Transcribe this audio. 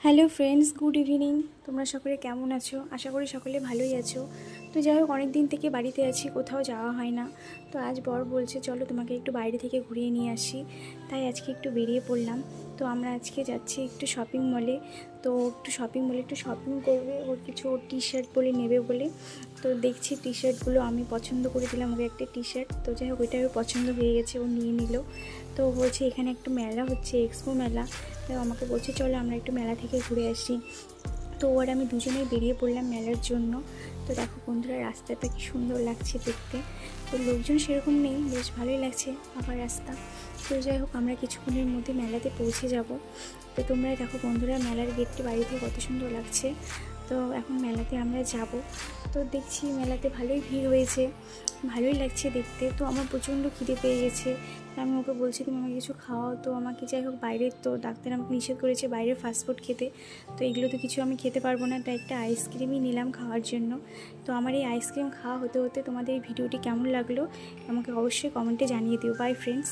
Hello friends, good evening. তোমরা সকলে কেমন আছো? আশা করি সকলে ভালোই আছো। তো যাই হোক, অনেক দিন থেকে বাড়িতে আছি, কোথাও যাওয়া হয় না। তো আজ বর বলছে চলো তোমাকে একটু বাইরে থেকে ঘুরিয়ে নিয়ে আসি, তাই আজকে একটু বেরিয়ে পড়লাম। তো আমরা আজকে যাচ্ছি একটু শপিং মলে। তো একটু শপিং মলে একটু শপিং করবে, ওর কিছু ওর টি শার্ট বলে নেবে বলে। তো দেখছি টি শার্টগুলো আমি পছন্দ করে দিলাম ওকে একটা টি শার্ট। তো যাই হোক, ওইটাও পছন্দ হয়ে গেছে, ও নিয়ে নিল। তো বলছে এখানে একটা মেলা হচ্ছে, এক্সপো মেলা। তো আমাকে বলছে চলো আমরা একটু মেলা থেকে ঘুরে আসি। তো আর আমি দুজনেই বেরিয়ে পড়লাম মেলার জন্য। তো দেখো বন্ধুরা, রাস্তাটা কি সুন্দর লাগছে দেখতে। তো লোকজন সেরকম নেই, বেশ ভালোই লাগছে ফাঁকা রাস্তা। তো যাই হোক, আমরা কিছুক্ষণের মধ্যে মেলাতে পৌঁছে যাব। তো তোমরা দেখো বন্ধুরা, মেলার গেটটি বাড়ি থেকে কত সুন্দর লাগছে। তো এখন মেলাতে আমরা যাব। তো দেখছি মেলাতে ভালোই ভিড় হয়েছে, ভালোই লাগছে দেখতে। তো আমার প্রচণ্ড খিদে পেয়ে গেছে। আমি ওকে বলছি তুমি আমাকে কিছু খাওয়াও। তো আমাকে যাই হোক, বাইরের তো ডাক্তার আমাকে নিষেধ করেছে বাইরের ফাস্টফুড খেতে। তো এগুলো তো কিছু আমি খেতে পারবো না, তাই একটা আইসক্রিমই নিলাম খাওয়ার জন্য। তো আমার এই আইসক্রিম খাওয়া হতে হতে তোমাদের এই ভিডিওটি কেমন লাগলো আমাকে অবশ্যই কমেন্টে জানিয়ে দিও। By friends.